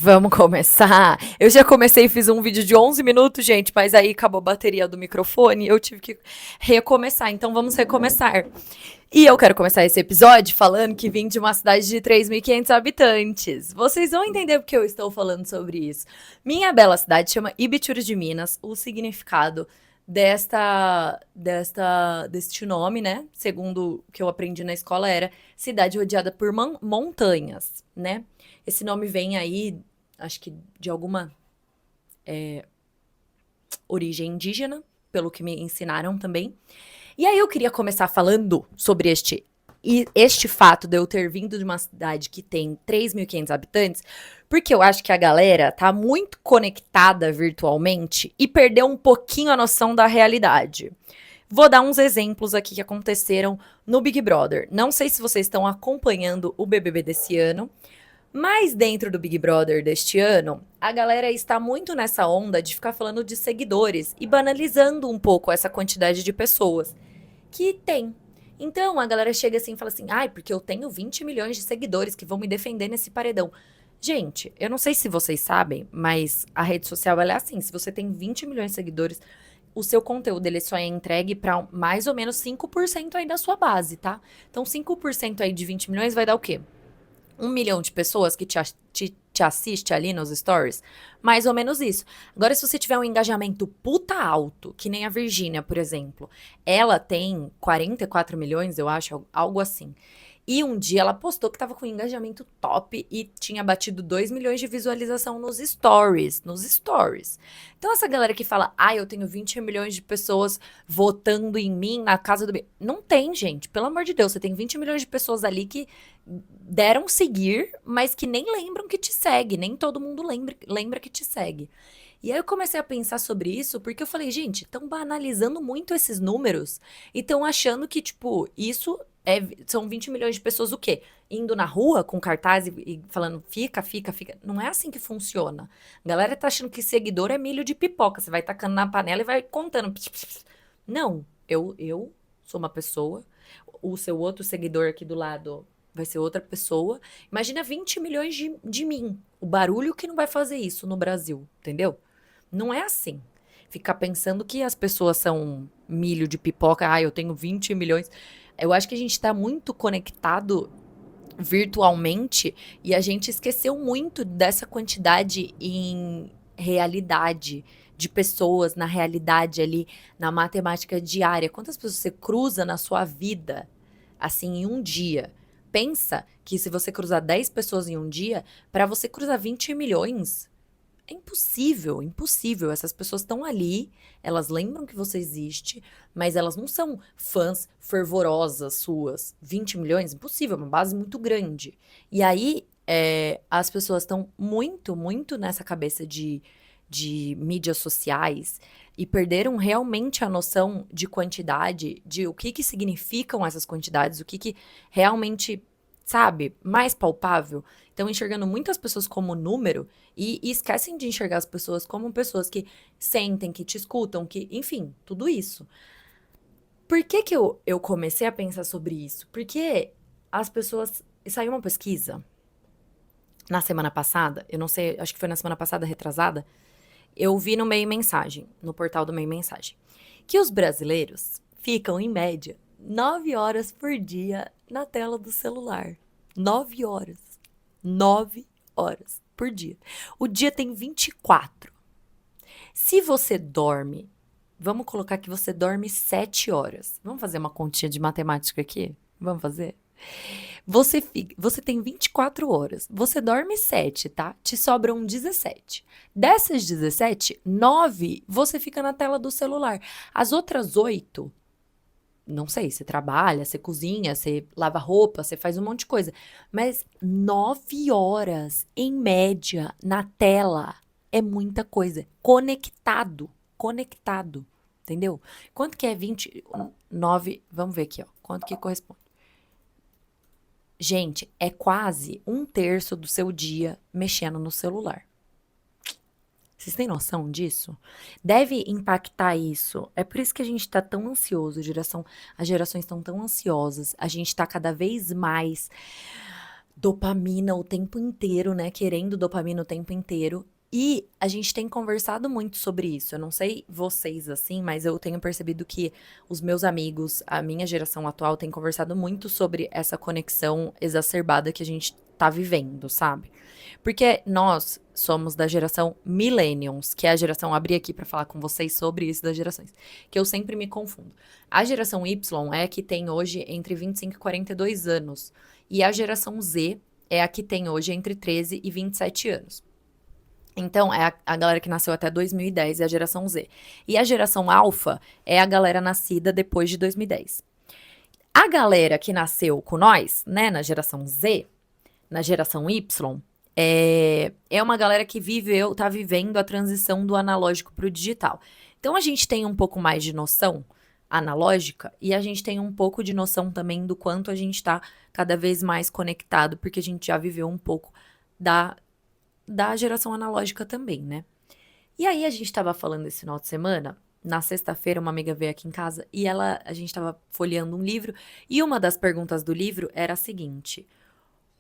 Vamos começar? Eu já comecei e fiz um vídeo de 11 minutos, gente, mas aí acabou a bateria do microfone e eu tive que recomeçar. Então vamos recomeçar. E eu quero começar esse episódio falando que vim de uma cidade de 3.500 habitantes. Vocês vão entender porque eu estou falando sobre isso. Minha bela cidade chama Ibitura de Minas. O significado deste nome, né? Segundo o que eu aprendi na escola, era cidade rodeada por montanhas, né? Esse nome vem aí, acho que de alguma origem indígena, pelo que me ensinaram também. E aí eu queria começar falando sobre este fato de eu ter vindo de uma cidade que tem 3.500 habitantes, porque eu acho que a galera tá muito conectada virtualmente e perdeu um pouquinho a noção da realidade. Vou dar uns exemplos aqui que aconteceram no Big Brother. Não sei se vocês estão acompanhando o BBB desse ano, mas dentro do Big Brother deste ano, a galera está muito nessa onda de ficar falando de seguidores e banalizando um pouco essa quantidade de pessoas que tem. Então a galera chega assim e fala assim: ai, porque eu tenho 20 milhões de seguidores que vão me defender nesse paredão. Gente, eu não sei se vocês sabem, mas a rede social ela é assim: se você tem 20 milhões de seguidores, o seu conteúdo ele só é entregue para mais ou menos 5% aí da sua base, tá? Então 5% aí de 20 milhões vai dar o quê? 1 milhão de pessoas que te assiste ali nos stories? Mais ou menos isso. Agora, se você tiver um engajamento puta alto, que nem a Virgínia, por exemplo, ela tem 44 milhões, eu acho, algo assim. E um dia ela postou que tava com um engajamento top e tinha batido 2 milhões de visualização nos stories. Nos stories. Então, essa galera que fala, eu tenho 20 milhões de pessoas votando em mim na casa do bem. Não tem, gente. Pelo amor de Deus, você tem 20 milhões de pessoas ali que deram seguir, mas que nem lembram que te segue. Nem todo mundo lembra que te segue. E aí eu comecei a pensar sobre isso porque eu falei, gente, estão banalizando muito esses números e estão achando que, tipo, isso são 20 milhões de pessoas o quê? Indo na rua com cartaz e falando fica, fica, fica. Não é assim que funciona. A galera tá achando que seguidor é milho de pipoca. Você vai tacando na panela e vai contando. Não, eu sou uma pessoa, o seu outro seguidor aqui do lado vai ser outra pessoa. Imagina 20 milhões de mim. O barulho que não vai fazer isso no Brasil, entendeu? Não é assim. Ficar pensando que as pessoas são milho de pipoca, eu tenho 20 milhões. Eu acho que a gente tá muito conectado virtualmente e a gente esqueceu muito dessa quantidade em realidade de pessoas na realidade ali, na matemática diária. Quantas pessoas você cruza na sua vida assim em um dia? Pensa que se você cruzar 10 pessoas em um dia, para você cruzar 20 milhões, é impossível, impossível. Essas pessoas estão ali, elas lembram que você existe, mas elas não são fãs fervorosas suas. 20 milhões? Impossível, é uma base muito grande. E aí, as pessoas estão muito, muito nessa cabeça de mídias sociais e perderam realmente a noção de quantidade, de o que significam essas quantidades, o que realmente, sabe, mais palpável. Estão enxergando muitas pessoas como número e esquecem de enxergar as pessoas como pessoas que sentem, que te escutam, que, enfim, tudo isso. Por que eu comecei a pensar sobre isso? Porque as pessoas. Saiu uma pesquisa na semana passada, eu não sei, acho que foi na semana passada, retrasada, eu vi no Meio Mensagem, no portal do Meio Mensagem, que os brasileiros ficam, em média, 9 horas por dia na tela do celular. 9 horas. 9 horas por dia. O dia tem 24. Se você dorme, vamos colocar que você dorme 7 horas. Vamos fazer uma continha de matemática aqui? Vamos fazer? Você tem 24 horas. Você dorme 7, tá? Te sobram 17. Dessas 17, 9 você fica na tela do celular. As outras 8, não sei, você trabalha, você cozinha, você lava roupa, você faz um monte de coisa. Mas 9 horas, em média, na tela é muita coisa. Conectado. Conectado. Entendeu? Quanto que é 29? Vamos ver aqui, ó. Quanto que corresponde? Gente, é quase 1/3 do seu dia mexendo no celular. Vocês têm noção disso? Deve impactar isso. É por isso que a gente tá tão ansioso, as gerações estão tão ansiosas. A gente tá cada vez mais dopamina o tempo inteiro, né? Querendo dopamina o tempo inteiro. E a gente tem conversado muito sobre isso. Eu não sei vocês assim, mas eu tenho percebido que os meus amigos, a minha geração atual, tem conversado muito sobre essa conexão exacerbada que a gente tá vivendo, sabe? Porque nós somos da geração Millennials, que é a geração, abri aqui pra falar com vocês sobre isso das gerações, que eu sempre me confundo. A geração Y é a que tem hoje entre 25 e 42 anos, e a geração Z é a que tem hoje entre 13 e 27 anos. Então, é a galera que nasceu até 2010, é a geração Z. E a geração Alpha é a galera nascida depois de 2010. A galera que nasceu com nós, né, na geração Z, na geração Y, é uma galera que tá vivendo a transição do analógico pro digital. Então, a gente tem um pouco mais de noção analógica e a gente tem um pouco de noção também do quanto a gente tá cada vez mais conectado, porque a gente já viveu um pouco da geração analógica também, né? E aí a gente tava falando esse final de semana, na sexta-feira uma amiga veio aqui em casa e a gente tava folheando um livro e uma das perguntas do livro era a seguinte: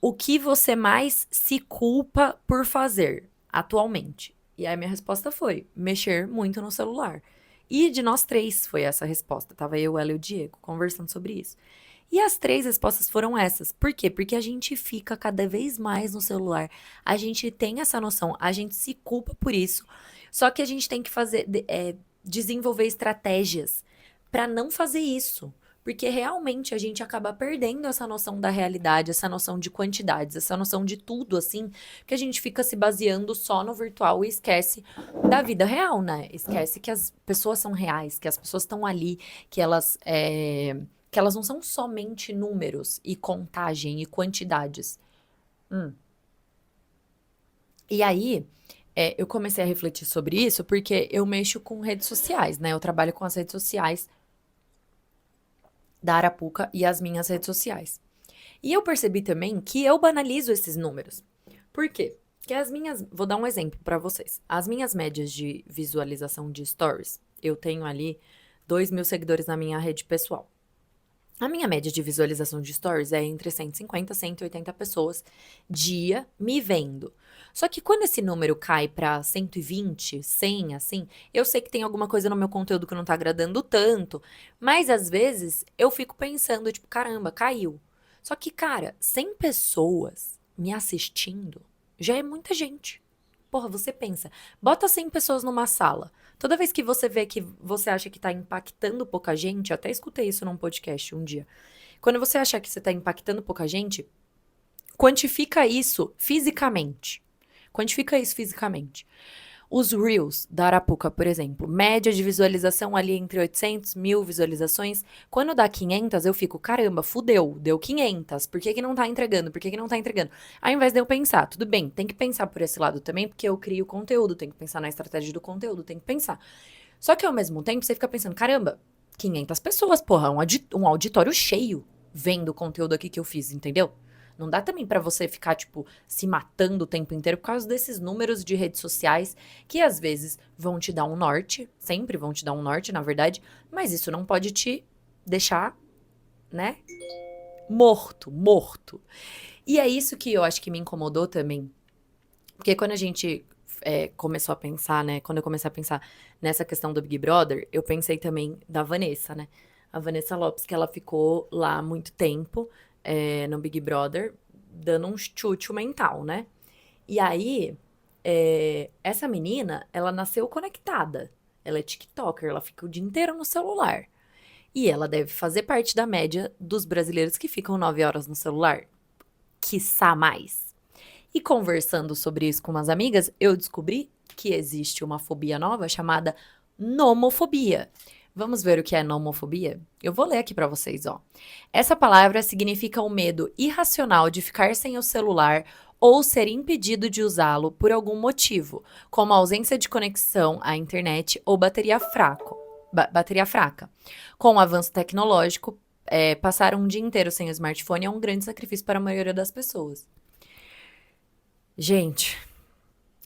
o que você mais se culpa por fazer atualmente? E aí a minha resposta foi: mexer muito no celular. E de nós três foi essa a resposta. Tava eu, ela e o Diego conversando sobre isso. E as três respostas foram essas. Por quê? Porque a gente fica cada vez mais no celular. A gente tem essa noção, a gente se culpa por isso. Só que a gente tem que desenvolver estratégias para não fazer isso. Porque realmente a gente acaba perdendo essa noção da realidade, essa noção de quantidades, essa noção de tudo, assim, que a gente fica se baseando só no virtual e esquece da vida real, né? Esquece que as pessoas são reais, que as pessoas estão ali, que elas não são somente números e contagem e quantidades. Hum. E aí, eu comecei a refletir sobre isso porque eu mexo com redes sociais, né? Eu trabalho com as redes sociais da Arapuca e as minhas redes sociais. E eu percebi também que eu banalizo esses números. Por quê? Porque vou dar um exemplo para vocês. As minhas médias de visualização de stories, eu tenho ali 2.000 seguidores na minha rede pessoal. A minha média de visualização de stories é entre 150 e 180 pessoas dia me vendo. Só que quando esse número cai pra 120, 100, assim, eu sei que tem alguma coisa no meu conteúdo que não tá agradando tanto, mas às vezes eu fico pensando, tipo, caramba, caiu. Só que, cara, 100 pessoas me assistindo já é muita gente. Porra, você pensa, bota 100 pessoas numa sala. Toda vez que você vê que você acha que tá impactando pouca gente, eu até escutei isso num podcast um dia. Quando você achar que você tá impactando pouca gente, quantifica isso fisicamente. Quantifica isso fisicamente. Os Reels da Arapuca, por exemplo, média de visualização ali entre 800, 1.000 visualizações. Quando dá 500, eu fico, caramba, fudeu, deu 500. Por que que não tá entregando? Por que que não tá entregando? Ao invés de eu pensar, tudo bem, tem que pensar por esse lado também, porque eu crio conteúdo, tem que pensar na estratégia do conteúdo, tem que pensar. Só que ao mesmo tempo, você fica pensando, caramba, 500 pessoas, porra, um auditório cheio vendo o conteúdo aqui que eu fiz, entendeu? Não dá também pra você ficar, tipo, se matando o tempo inteiro por causa desses números de redes sociais que às vezes vão te dar um norte, sempre vão te dar um norte, na verdade, mas isso não pode te deixar, né, morto. E é isso que eu acho que me incomodou também, porque quando a gente começou a pensar, né, quando eu comecei a pensar nessa questão do Big Brother, eu pensei também da Vanessa, né, a Vanessa Lopes, que ela ficou lá há muito tempo, no Big Brother, dando um chute mental, né? E aí, essa menina, ela nasceu conectada. Ela é TikToker, ela fica o dia inteiro no celular. E ela deve fazer parte da média dos brasileiros que ficam 9 horas no celular. Quiçá mais. E conversando sobre isso com umas amigas, eu descobri que existe uma fobia nova chamada nomofobia. Vamos ver o que é nomofobia? Eu vou ler aqui pra vocês, ó. Essa palavra significa o medo irracional de ficar sem o celular ou ser impedido de usá-lo por algum motivo, como ausência de conexão à internet ou bateria fraca. Com o avanço tecnológico, passar um dia inteiro sem o smartphone é um grande sacrifício para a maioria das pessoas. Gente,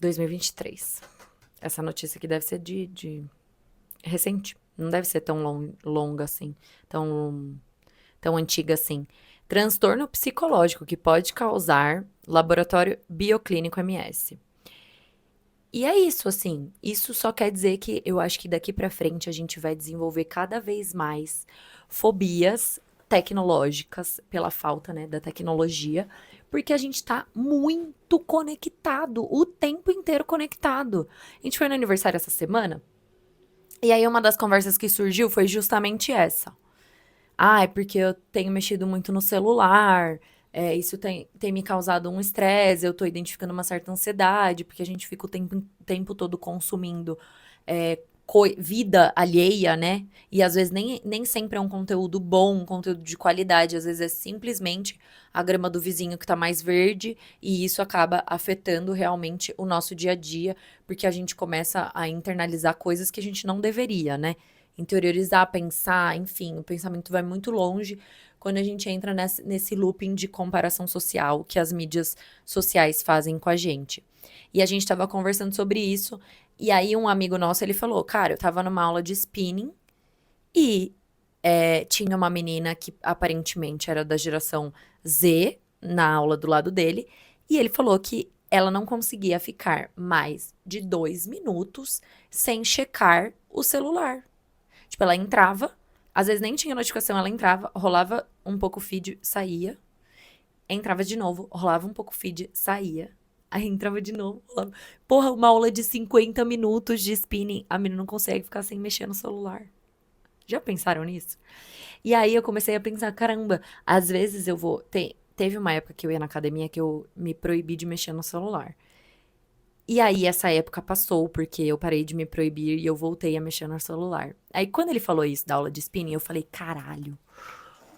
2023. Essa notícia aqui deve ser de recente. Não deve ser tão longa assim, tão antiga assim. Transtorno psicológico que pode causar laboratório bioclínico MS. E é isso, assim. Isso só quer dizer que eu acho que daqui pra frente a gente vai desenvolver cada vez mais fobias tecnológicas pela falta, né, da tecnologia, porque a gente tá muito conectado, o tempo inteiro conectado. A gente foi no aniversário essa semana, e aí uma das conversas que surgiu foi justamente essa. Ah, é porque eu tenho mexido muito no celular, isso tem me causado um estresse, eu tô identificando uma certa ansiedade, porque a gente fica o tempo todo consumindo vida alheia, né? E às vezes nem sempre é um conteúdo bom, um conteúdo de qualidade, às vezes é simplesmente a grama do vizinho que tá mais verde, e isso acaba afetando realmente o nosso dia a dia, porque a gente começa a internalizar coisas que a gente não deveria, né? Interiorizar, pensar, enfim, o pensamento vai muito longe quando a gente entra nesse looping de comparação social que as mídias sociais fazem com a gente. E a gente estava conversando sobre isso, e aí um amigo nosso, ele falou, cara, eu tava numa aula de spinning e tinha uma menina que aparentemente era da geração Z na aula do lado dele, e ele falou que ela não conseguia ficar mais de 2 minutos sem checar o celular. Tipo, ela entrava, às vezes nem tinha notificação, ela entrava, rolava um pouco o feed, saía, entrava de novo, rolava um pouco o feed, saía. Aí entrava de novo, rolava. Porra, uma aula de 50 minutos de spinning, a menina não consegue ficar sem mexer no celular. Já pensaram nisso? E aí eu comecei a pensar, caramba, às vezes eu vou. Teve uma época que eu ia na academia que eu me proibi de mexer no celular. E aí essa época passou, porque eu parei de me proibir e eu voltei a mexer no celular. Aí quando ele falou isso da aula de spinning, eu falei, caralho,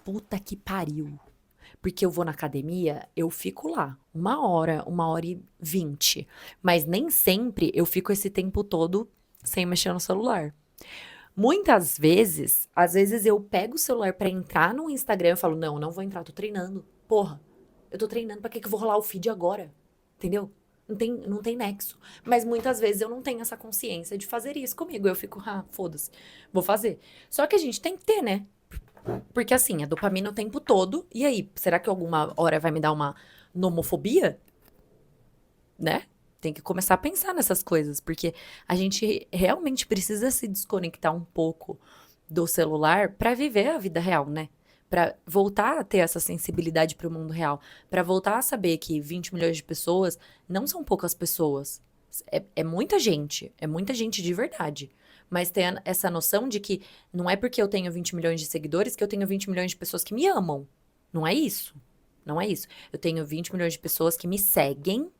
puta que pariu. Porque eu vou na academia, eu fico lá 1 hora, 1 hora e 20. Mas nem sempre eu fico esse tempo todo sem mexer no celular. Muitas vezes, às vezes eu pego o celular pra entrar no Instagram e falo, não, não vou entrar, tô treinando. Porra, eu tô treinando, pra que que eu vou rolar o feed agora? Entendeu? Não tem nexo. Mas muitas vezes eu não tenho essa consciência de fazer isso comigo. Eu fico, ah, foda-se, vou fazer. Só que a gente tem que ter, né? Porque assim, a dopamina o tempo todo. E aí, será que alguma hora vai me dar uma nomofobia? Né? Tem que começar a pensar nessas coisas, porque a gente realmente precisa se desconectar um pouco do celular para viver a vida real, né? Para voltar a ter essa sensibilidade para o mundo real, para voltar a saber que 20 milhões de pessoas não são poucas pessoas. É muita gente de verdade. Mas tem essa noção de que não é porque eu tenho 20 milhões de seguidores que eu tenho 20 milhões de pessoas que me amam. Não é isso. Não é isso. Eu tenho 20 milhões de pessoas que me seguem,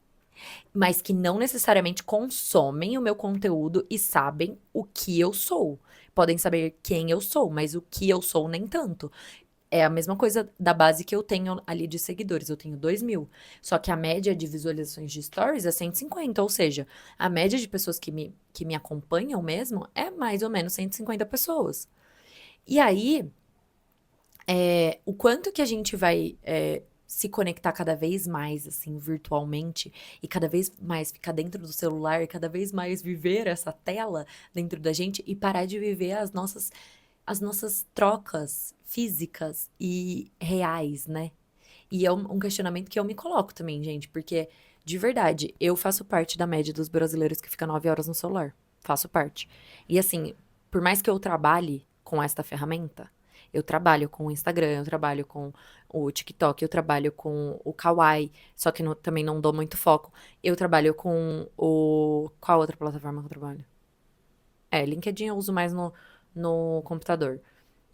mas que não necessariamente consomem o meu conteúdo e sabem o que eu sou. Podem saber quem eu sou, mas o que eu sou nem tanto. É a mesma coisa da base que eu tenho ali de seguidores. Eu tenho 2.000. Só que a média de visualizações de stories é 150. Ou seja, a média de pessoas que me acompanham mesmo é mais ou menos 150 pessoas. E aí, o quanto que a gente vai se conectar cada vez mais, assim, virtualmente, e cada vez mais ficar dentro do celular, e cada vez mais viver essa tela dentro da gente e parar de viver as nossas trocas físicas e reais, né? E é um questionamento que eu me coloco também, gente, porque, de verdade, eu faço parte da média dos brasileiros que fica 9 horas no celular. Faço parte. E assim, por mais que eu trabalhe com esta ferramenta, eu trabalho com o Instagram, eu trabalho com o TikTok, eu trabalho com o Kawaii, só que também não dou muito foco. Eu trabalho com o. Qual outra plataforma que eu trabalho? LinkedIn eu uso mais no computador.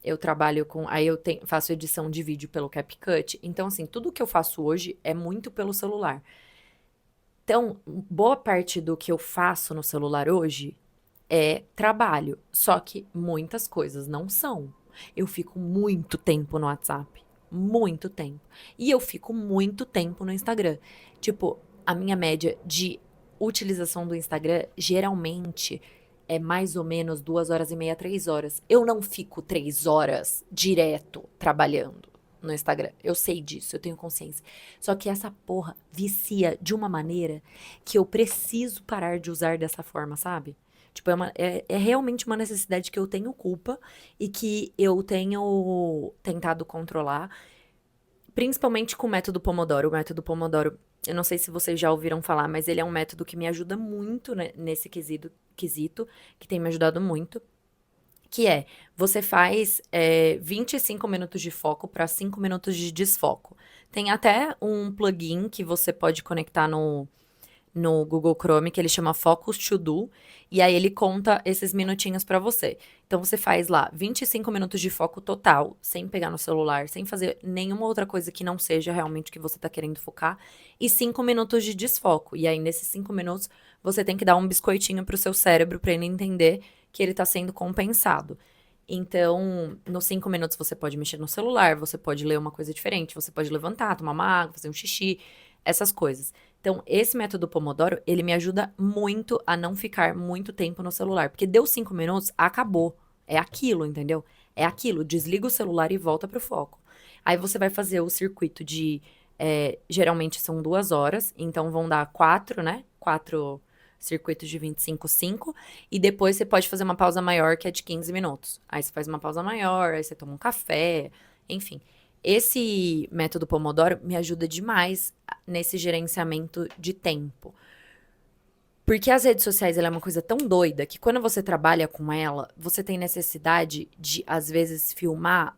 Eu trabalho com. Aí eu faço edição de vídeo pelo CapCut. Então, assim, tudo que eu faço hoje é muito pelo celular. Então, boa parte do que eu faço no celular hoje é trabalho. Só que muitas coisas não são. Eu fico muito tempo no WhatsApp. Muito tempo. E eu fico muito tempo no Instagram. Tipo, a minha média de utilização do Instagram geralmente é mais ou menos 2 horas e meia, 3 horas. Eu não fico 3 horas direto trabalhando no Instagram. Eu sei disso, eu tenho consciência. Só que essa porra vicia de uma maneira que eu preciso parar de usar dessa forma, sabe? Tipo, é realmente uma necessidade que eu tenho culpa e que eu tenho tentado controlar. Principalmente com o método Pomodoro. O método Pomodoro, eu não sei se vocês já ouviram falar, mas ele é um método que me ajuda muito, né, nesse quesito, que tem me ajudado muito. Que é, você faz 25 minutos de foco para 5 minutos de desfoco. Tem até um plugin que você pode conectar no Google Chrome, que ele chama Focus To Do, e aí ele conta esses minutinhos pra você. Então você faz lá 25 minutos de foco total, sem pegar no celular, sem fazer nenhuma outra coisa que não seja realmente o que você tá querendo focar, e 5 minutos de desfoco. E aí nesses 5 minutos você tem que dar um biscoitinho pro seu cérebro pra ele entender que ele tá sendo compensado. Então, nos 5 minutos você pode mexer no celular, você pode ler uma coisa diferente, você pode levantar, tomar uma água, fazer um xixi, essas coisas. Então, esse método Pomodoro, ele me ajuda muito a não ficar muito tempo no celular. Porque deu 5 minutos, acabou. É aquilo, entendeu? É aquilo. Desliga o celular e volta pro foco. Aí você vai fazer o circuito de. Geralmente são 2 horas, então vão dar 4, né? 4 circuitos de 25, 5. E depois você pode fazer uma pausa maior, que é de 15 minutos. Aí você faz uma pausa maior, aí você toma um café, enfim. Esse método Pomodoro me ajuda demais nesse gerenciamento de tempo. Porque as redes sociais, ela é uma coisa tão doida que quando você trabalha com ela, você tem necessidade de, às vezes, filmar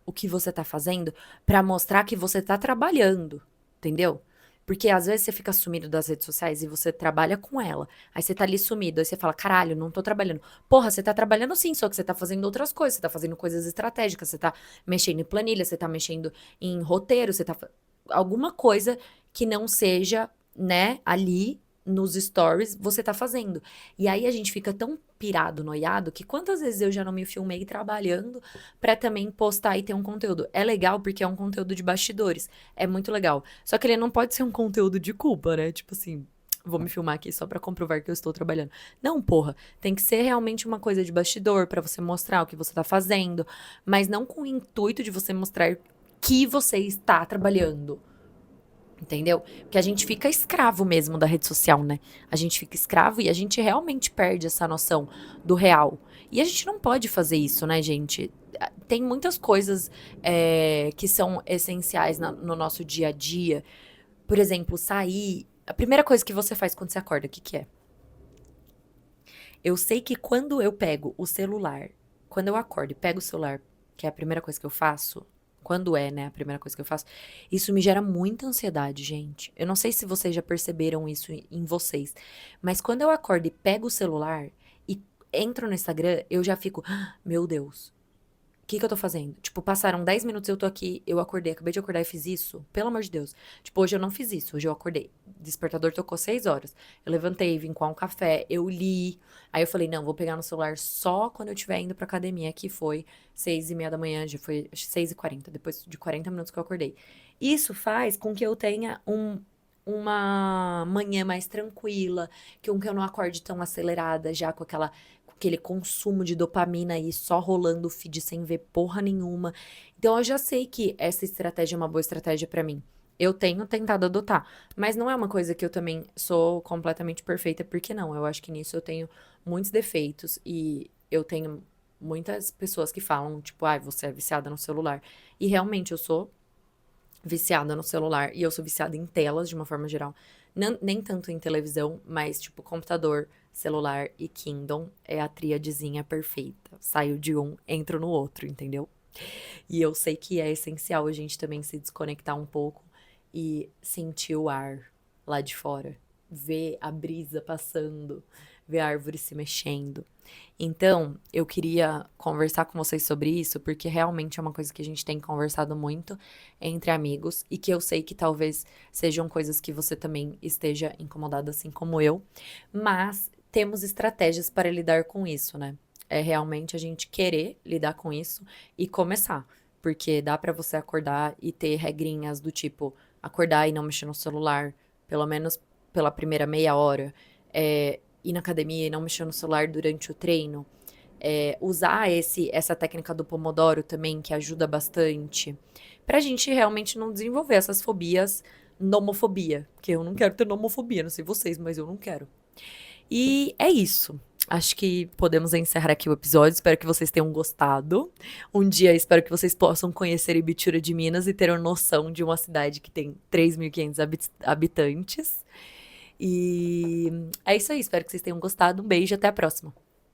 o que você tá fazendo pra mostrar que você tá trabalhando, entendeu? Porque às vezes você fica sumido das redes sociais e você trabalha com ela. Aí você tá ali sumido, aí você fala, caralho, não tô trabalhando. Porra, você tá trabalhando sim, só que você tá fazendo outras coisas, você tá fazendo coisas estratégicas, você tá mexendo em planilha, você tá mexendo em roteiro, alguma coisa que não seja, né, ali nos stories, você tá fazendo. E aí a gente fica tão pirado, noiado, que quantas vezes eu já não me filmei trabalhando pra também postar e ter um conteúdo. É legal porque é um conteúdo de bastidores. É muito legal. Só que ele não pode ser um conteúdo de culpa, né? Tipo assim, vou me filmar aqui só pra comprovar que eu estou trabalhando. Não, porra. Tem que ser realmente uma coisa de bastidor pra você mostrar o que você tá fazendo, mas não com o intuito de você mostrar que você está trabalhando. Entendeu? Porque a gente fica escravo mesmo da rede social, né? A gente fica escravo e a gente realmente perde essa noção do real. E a gente não pode fazer isso, né, gente? Tem muitas coisas que são essenciais no nosso dia a dia. Por exemplo, sair. A primeira coisa que você faz quando você acorda, o que que é? Eu sei que quando eu pego o celular, quando eu acordo e pego o celular, que é a primeira coisa que eu faço, quando é, né, a primeira coisa que eu faço, isso me gera muita ansiedade, gente. Eu não sei se vocês já perceberam isso em vocês, mas quando eu acordo e pego o celular e entro no Instagram, eu já fico, "Ah, meu Deus, que eu tô fazendo? Tipo, passaram 10 minutos, eu tô aqui, eu acordei, acabei de acordar e fiz isso? Pelo amor de Deus. Tipo, hoje eu não fiz isso, hoje eu acordei. Despertador tocou 6 horas. Eu levantei, vim com um café, eu li. Aí eu falei, não, vou pegar no celular só quando eu estiver indo pra academia, que foi 6:30 da manhã, já foi 6:40, depois de 40 minutos que eu acordei. Isso faz com que eu tenha uma manhã mais tranquila, que eu não acorde tão acelerada, já com aquele consumo de dopamina aí só rolando o feed sem ver porra nenhuma. Então eu já sei que essa estratégia é uma boa estratégia pra mim. Eu tenho tentado adotar, mas não é uma coisa que eu também sou completamente perfeita, porque não, eu acho que nisso eu tenho muitos defeitos e eu tenho muitas pessoas que falam, tipo, ai, você é viciada no celular. E realmente eu sou viciada no celular e eu sou viciada em telas de uma forma geral. Nem tanto em televisão, mas tipo computador, celular e Kindle é a tríadezinha perfeita. Saio de um, entro no outro, entendeu? E eu sei que é essencial a gente também se desconectar um pouco e sentir o ar lá de fora, ver a brisa passando, ver a árvore se mexendo. Então, eu queria conversar com vocês sobre isso, porque realmente é uma coisa que a gente tem conversado muito entre amigos e que eu sei que talvez sejam coisas que você também esteja incomodado assim como eu, mas temos estratégias para lidar com isso, né? É realmente a gente querer lidar com isso e começar, porque dá pra você acordar e ter regrinhas do tipo acordar e não mexer no celular, pelo menos pela primeira meia hora, ir na academia e não mexer no celular durante o treino, usar essa técnica do Pomodoro também, que ajuda bastante, pra gente realmente não desenvolver essas fobias, nomofobia, porque eu não quero ter nomofobia, não sei vocês, mas eu não quero. E é isso. acho que podemos encerrar aqui o episódio. Espero que vocês tenham gostado. Um dia espero que vocês possam conhecer Ibitura de Minas e ter noção de uma cidade que tem 3.500 habitantes. E é isso aí. Espero que vocês tenham gostado. Um beijo e até a próxima.